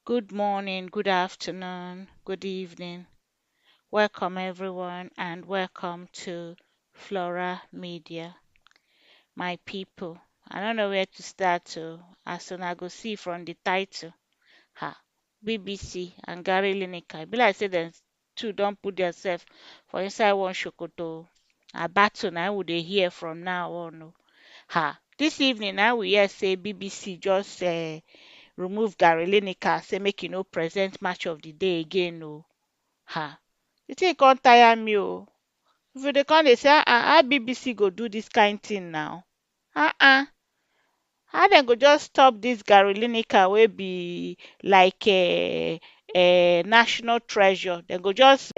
Good morning, good afternoon, good evening. Welcome, everyone, and welcome to Flora Media. My people, I don't know where to start to, as soon as I go see from the title. Ha, BBC and Gary Lineker. E be like say them two don't put themselves for inside one shokoto. A battle now would they hear from now on. Oh. Ha, this evening now we hear say BBC just remove Gary Lineker, say make no present match of the day again. Oh. Ha! You think can't tire me oh. If you dey come dey say how BBC go do this kind thing now? How dem go just stop this Gary Lineker wey be like a national treasure. Dem go just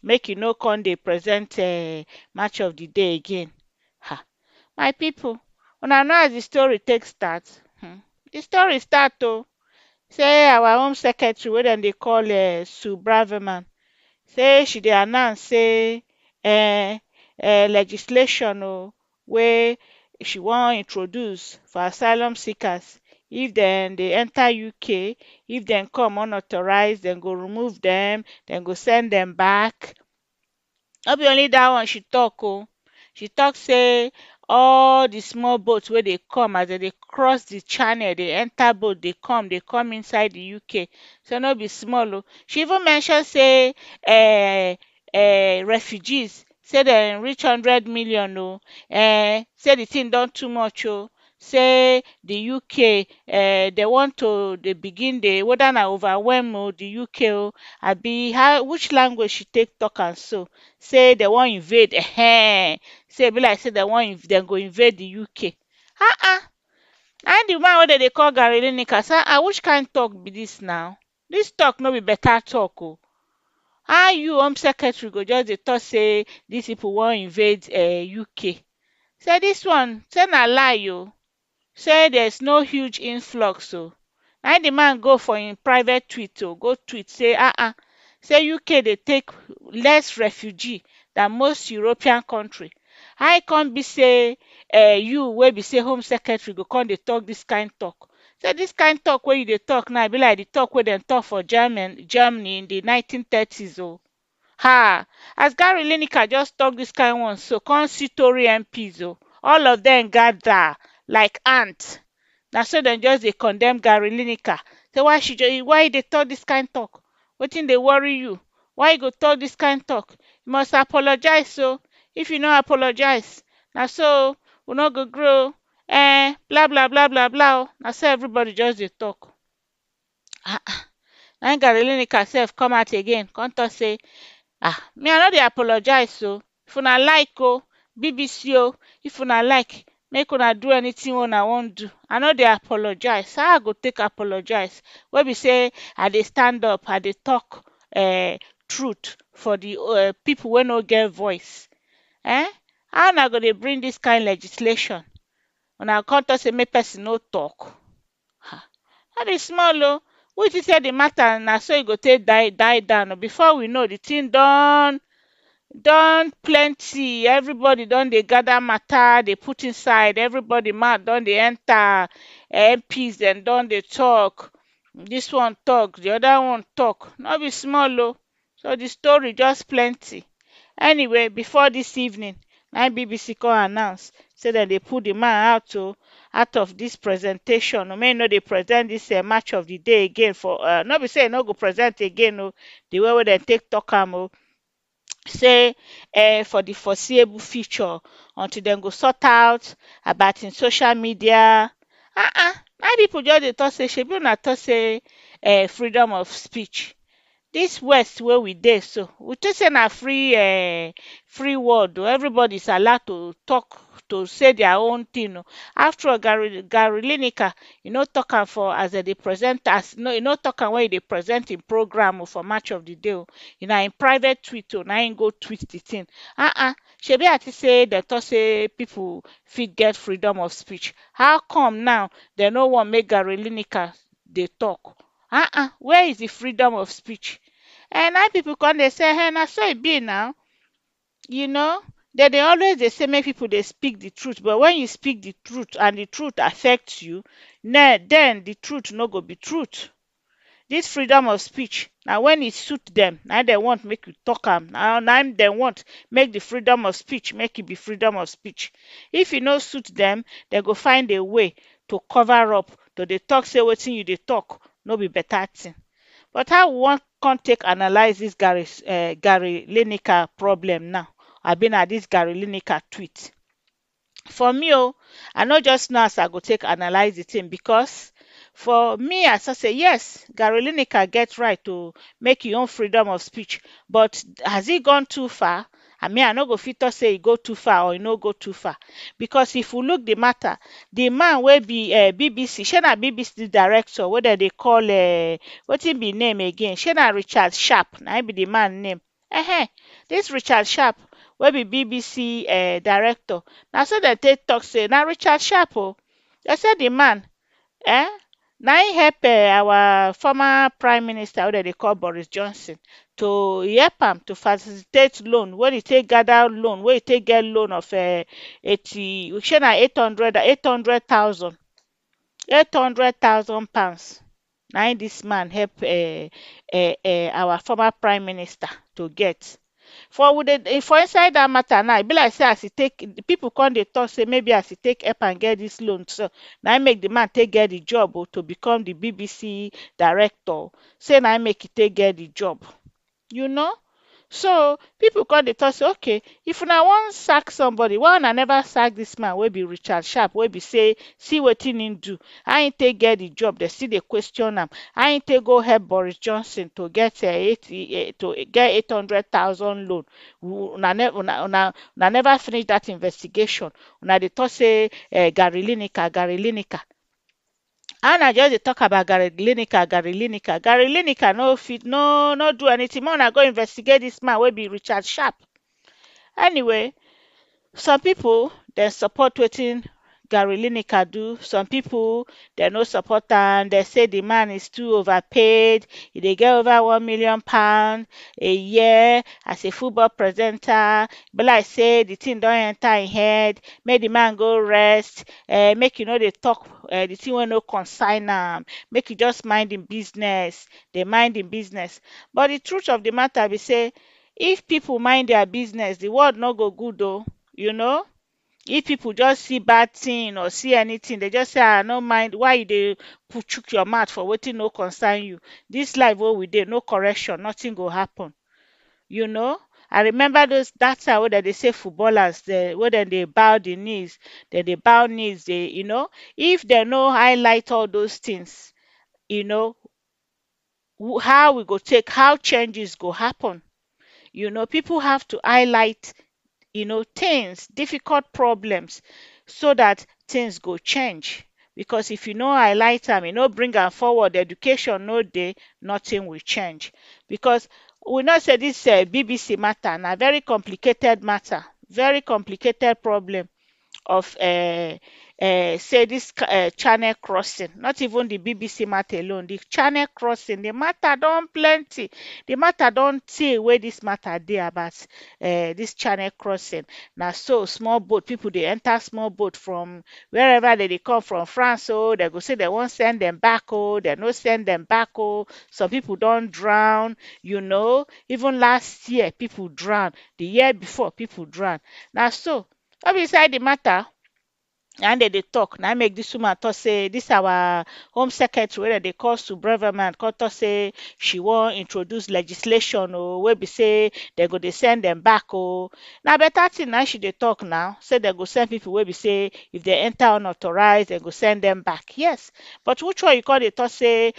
make you no come dey present match of the day again. Ha! My people, una know as the story take start. The story start oh. Say our home secretary wey dem dey call Sue Braverman say she dey announce say um legislation wey she wan introduce for asylum seekers. If dem dey enter UK, if dem come unauthorized, dem go remove dem go send dem back. No be only dat one she talk oh. She talk say all the small boat wey dey come as dem dey cross the channel dey enter boat dey come inside the UK, say no be small oh. She even mention say refugees say dem reach 100 million oh. Say the thing don too much oh. Say the UK dem want to dey begin dey whether na overwhelm the UK oh abi which language she take talk am so. Say dem wan invade say e be like say dem go invade the UK. Na im the man wey dem dey call Gary Lineker say which kind talk be dis now? Dis talk no be better talk oh. How you home secretary go just dey talk say dis people wan invade UK? Say dis one say na lie oh. Say there's no huge influx oh. Na im the man go for im private tweet oh, go tweet say say UK dey take less refugee than most European country. How e come be say you wey be say home secretary go come dey talk dis kind talk? Say dis kind talk wey you dey talk now e be like the talk wey dem talk for Germany in the 1930s oh. As Gary Lineker just talk dis kind one so come see Tory MPs oh. All of dem gather like ant. Na so dem just dey condemn Gary Lineker. Say why you dey talk dis kind talk? Wetin dey worry you? Why you go talk dis kind talk? You must apologize oh. If you no apologize, na so we no go gree oh. Blah blah blah blah blah oh. Na so everybody just dey talk. Na im Gary Lineker sef come out again come talk say me I no dey apologize oh. If una like oh, BBC oh, if una like make una do anything wey una wan do. I no dey apologize. How I go take apologize wey be say I dey stand up, I dey talk truth for the people wey no get voice. How una go dey bring dis kind legislation? Una come talk say make person no talk. No be small oh. We think say the matter na so e go take die down oh. Before we know, the thing don plenty. Everybody don dey gather matter dey put inside. Everybody mouth don dey enter. MPs dem don dey talk. Dis one talk, the other one talk. No be small oh. So the story just plenty. Anyway, before dis evening, na im BBC come announce say dem dey put the man out oh, out of dis presentation. Make e no dey present dis match of the day again for no be say e no go present again oh. The way wey dem take talk am oh. Say for the foreseeable future until dem go sort out about im social media. Na people just dey talk say shebi una talk say freedom of speech. Dis west wey we dey so, we think say na free world oh. Everybody is allowed to talk, to say their own thing oh. After all, Gary Lineker e no talk am for as dem dey present e no talk am when e dey present im program for match of the day oh. Na im private tweet oh, na im go tweet the thing. Shebi I think say dem talk say people fit get freedom of speech. How come now dem no want make Gary Lineker dey talk? Where is the freedom of speech? Na people come dey say na so e be now. You know, dem dey always dey say make people dey speak the truth, but when you speak the truth and the truth affects you, then the truth no go be truth. This freedom of speech, now when it suit them, now they want make you talk am. Now they want make the freedom of speech make it be freedom of speech. If e no suit them, they go find a way to cover up, to dey talk say wetin you dey talk no be better thing. But how we wan come take analyse dis Gary Lineker problem now, abi na dis Gary Lineker tweet? For me I no just know as I go take analyse the thing, because for me I saw say yes, Gary Lineker get right to make im own freedom of speech, but has e gone too far? I mean, I no go fit talk say e go too far or e no go too far, because if we look the matter, the man wey be BBC, shey na BBC director wey dem dey call wetin be im name again, shey na Richard Sharp na im be the man name. Dis Richard Sharp wey be BBC director, na so dem take talk say na Richard Sharp dem say the man um na im help our former prime minister wey dem dey call Boris Johnson, to help am to facilitate loan, wey e take gather loan, wey e take get loan of 80, shey na 800,000 £800,000, na im dis man help our former prime minister to get. For inside dat matter now, e be like say as e take, pipu come dey talk say maybe as e take help am get dis loan so na im make the man take get the job to become the BBC director, say na im make e take get the job. So pipu come dey talk say okay, if una wan sack somebody, why una never sack dis man wey be Richard Sharp, wey be say see wetin im do, how im take get the job, dem still dey question am, how im take go help Boris Johnson to get 800,000 loan. Una never finish dat investigation, una dey talk say Gary Lineker. And I just dey talk about Gary Lineker. Gary Lineker no do anything. Make una go investigate dis man wey be Richard Sharp. Anyway, some pipu dem support wetin Gary Lineker do, some pipu dem no support am. Dem say the man is too overpaid, e dey get over £1 million a year as a football presenter. Be like say the thing don enter im head, make the man go rest, make e no dey talk the thing wey no concern am, make e just mind im business, dey mind im business. But the truth of the matter be say, if pipu mind their business, the world no go good If pipu just see bad thing or see anything, they just say I no mind, why you dey chook your mouth for wetin no concern you? Dis life wey we dey, no correction, nothing go happen. I remember that time wey dem dey say footballers wey dem dey bow the knees, dem dey bow knees, if dem no highlight all those things, how changes go happen? People have to highlight things, difficult problems, so that things go change. Because if you no highlight am, no bring am forward, education no dey, nothing will change. Because we know say this BBC matter na very complicated matter, very complicated problem of say this channel crossing. Not even the BBC matter alone, the channel crossing, the matter don plenty, the matter don tey wey this matter dey about this channel crossing. Na so small boat, people dey enter small boat from wherever they dey come, from France, they go say they wan send them back, they no send them back. Some people don drown. Even last year people drown, the year before people drown. Na so no be inside the matter and they talk. Now make this woman talk say this our home secretary wey dem dey call Subreverman come talk say she wan introduce legislation wey be say they go dey send them back. Na better thing na she dey talk now, say they go send people wey be say if they enter unauthorized, they go send them back. Yes, but which one you call dey talk say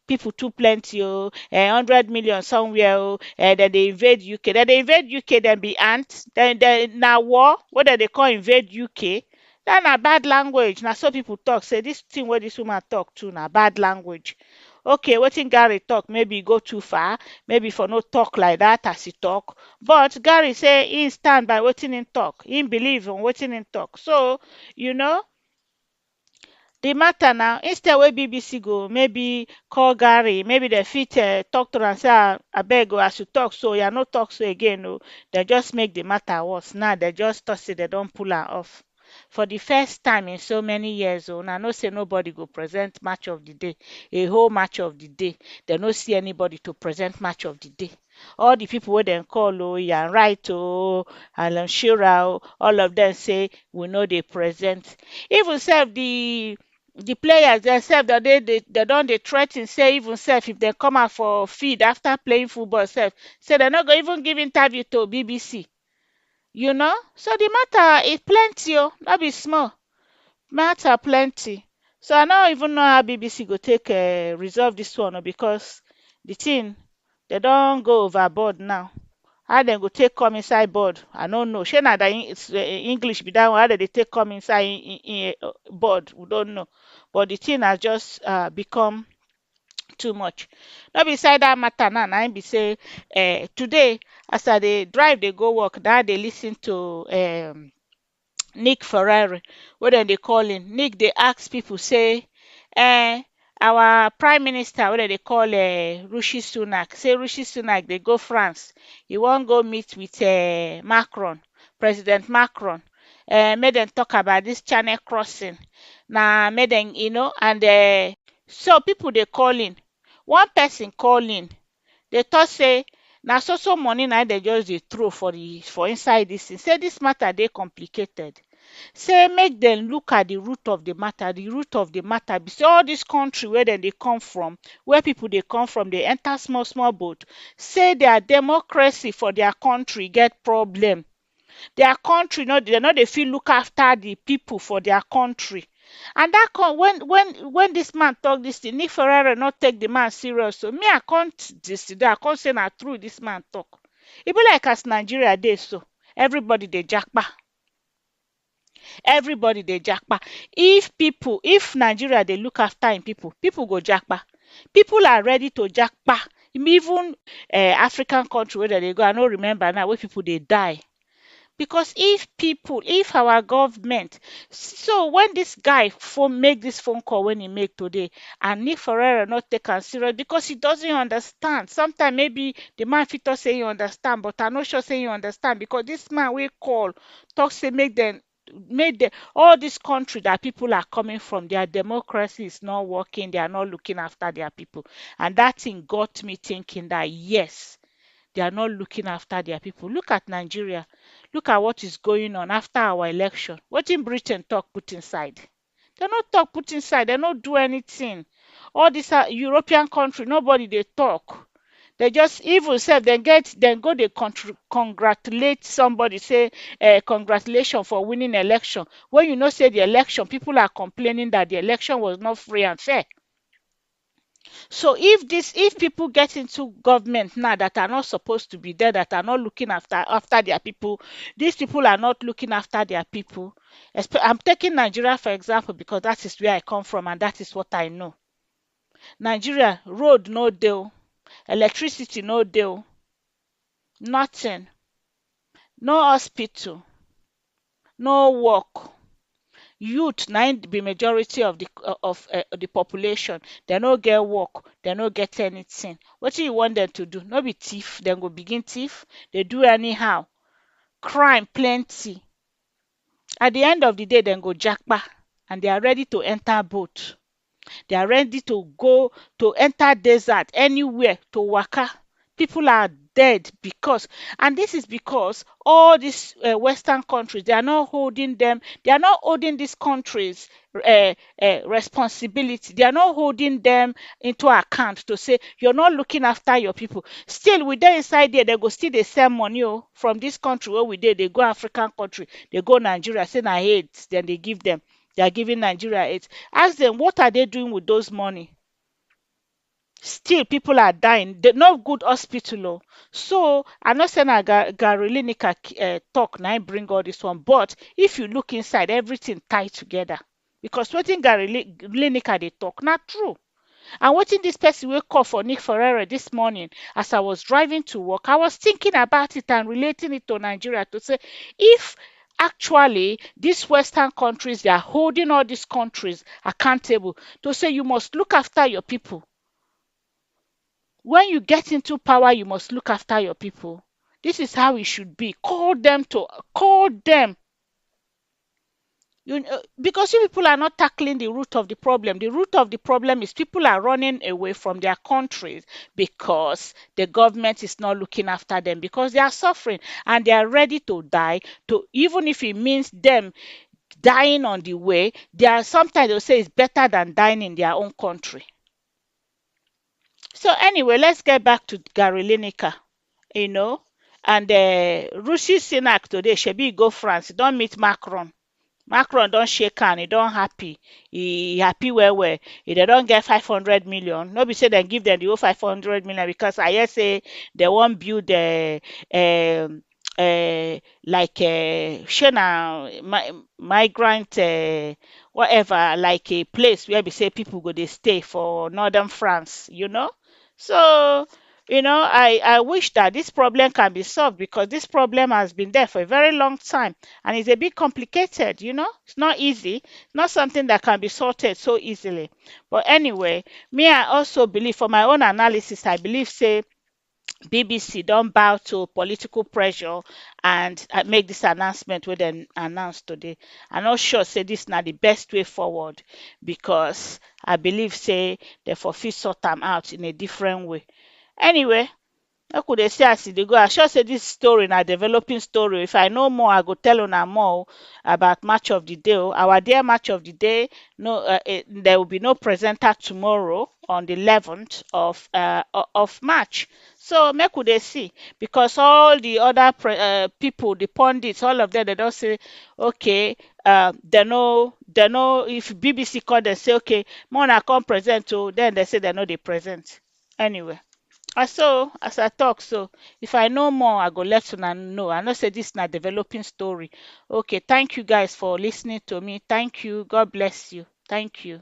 people too plenty 100 million somewhere dem dey invade UK. Dem dey invade UK, dem be ants. Na war wey dem dey call invade UK. Dat na bad language. Na so people talk say this thing wey this woman talk too na bad language. Okay, wetin Gary talk maybe e go too far, maybe for no talk like that as he talk. But Gary say he stand by wetin him talk, he believe on wetin him talk. So the matter now, instead wey BBC go maybe call Gary, maybe they fit talk to am say abeg as you talk so, no talk so again. They just make the matter worse. Now they just talk say they don pull am off. for the first time in so many years. Oh, I know say nobody go present match of the day, a whole match of the day. They no see anybody to present match of the day. All the people wey dem call, oh, Ian Wright, oh, Alan Shearer, oh, all of them say we know they present. Even sef the players themselves that they don dey threa ten say even sef if dem come out for field after playing football sef, say dem no go even give interview to BBC. So the matter is plenty, oh, no be small. Matter plenty. So I no even know how BBC go take resolve this one, oh, because the thing they don go overboard now. How dem go take come inside board, I no know. Shey na English be that one? How dem dey take come inside board, we don't know. But the thing has just become too much. No be inside that matter now. Na im be say today as I dey drive dey go work, na I dey lis ten to Nick Ferrari, wey dem dey call him. Nick dey ask people say our prime minister wey dem dey call Rishi Sunak, say Rishi Sunak dey go France. He wan go meet with Macron, President Macron. Make dem talk about this channel crossing. Na make dem, and so people dey call in. One person call in. Dey talk say na so money na dem just dey throw for inside this thing. Say this matter dey complicated. Say make dem look at the root of the matter. The root of the matter be say all this country where dem dey come from, where people dey come from, dey enter small small boat. Say their democracy for their country get problem. Their country dem no dey fit look after the people for their country. And that when this man talk this thing, Nick Ferrari not take the man serious. So me, I can't today. I can't say na true this man talk. E be like as Nigeria dey so. Everybody dey japa. Everybody dey japa. If Nigeria dey look after im people go japa. People are ready to japa. Even African country where they go, I no remember now where people dey die. Because if our government, so when this guy make this phone call when he make today, and Nick Ferreira not take am serious because he doesn't understand. Sometimes maybe the man fit talk say he understand, but I'm not sure say he understand because this man will call, talk say make them all this country that people are coming from, their democracy is not working, they are not looking after their people. And that thing got me thinking that yes, they are not looking after their people. Look at Nigeria. Look at what is going on after our election. What in Britain talk put inside? They not talk put inside. They not do anything. All these European country, nobody they talk. They just even say then go they congratulate somebody, say congratulations for winning election. When you know say the election, people are complaining that the election was not free and fair. So if people get into government now that are not supposed to be there, that are not looking after their people, these people are not looking after their people. I'm taking Nigeria for example because that is where I come from and that is what I know. Nigeria, road no deal, electricity no deal, nothing, no hospital, no work. Youth na im be majority of the population. They no get work, they no get anything. Wetin you want them to do? No be thief, dem go begin thief. They do anyhow. Crime plenty. At the end of the day, dem go japa and they are ready to enter boat. They are ready to go to enter desert anywhere to waka. People are dead and this is because all these Western countries, they are not holding these countries responsibility. They are not holding them into account to say you're not looking after your people. Still, we dey inside there, they go still dey send money from this country where we dey. They go African country, they go Nigeria, say na aid, then they give them. They are giving Nigeria aid. Ask them what are they doing with those money? Still, people are dying. They no good hospital. Oh. So I'm not saying Gary Lineker talk now bring all this one, but if you look inside, everything tied together. Because what Gary Lineker they talk not true. And watching this person will call for Nick Ferreira this morning as I was driving to work, I was thinking about it and relating it to Nigeria to say if actually these Western countries, they are holding all these countries accountable to say you must look after your people. When you get into power, you must look after your people. This is how it should be. Call them. Because you people are not tackling the root of the problem. The root of the problem is people are running away from their countries because the government is not looking after them, because they are suffering and they are ready to die. To even if it means them dying on the way, they are sometimes they'll say it's better than dying in their own country. So anyway, let's get back to Gary Lineker, you know, and Rishi Sunak today. Shebi go France, don't meet Macron. Macron don shake hand, he don happy, he happy well well. If they don get 500 million, no be say dem give dem the whole 500 million, because I hear say they wan build um like shey na migrant whatever, like a place where be say people go dey stay for northern France, so I wish that this problem can be solved, because this problem has been there for a very long time and it's a bit complicated. It's not easy, not something that can be sorted so easily. But anyway, me, I also believe, for my own analysis, I believe say BBC don't bow to political pressure and make this announcement wey dem announce today. I'm not sure say this na the best way forward, because I believe say dem for fit sort am out in a different way. Anyway, make we dey see as e dey go. I sure say this story na developing story. If I know more, I go tell una more about match of the day. Our dear match of the day. No, there will be no presenter tomorrow on the 11th of March. So make we dey see, because all the other people, the pundits, all of them, they don't say okay. They know if BBC call them say okay, Mona come present. Oh, then they say they know they present. Anyway. As I talk, so if I know more, I go let una know. I know say this na developing story. Okay, thank you guys for listening to me. Thank you. God bless you. Thank you.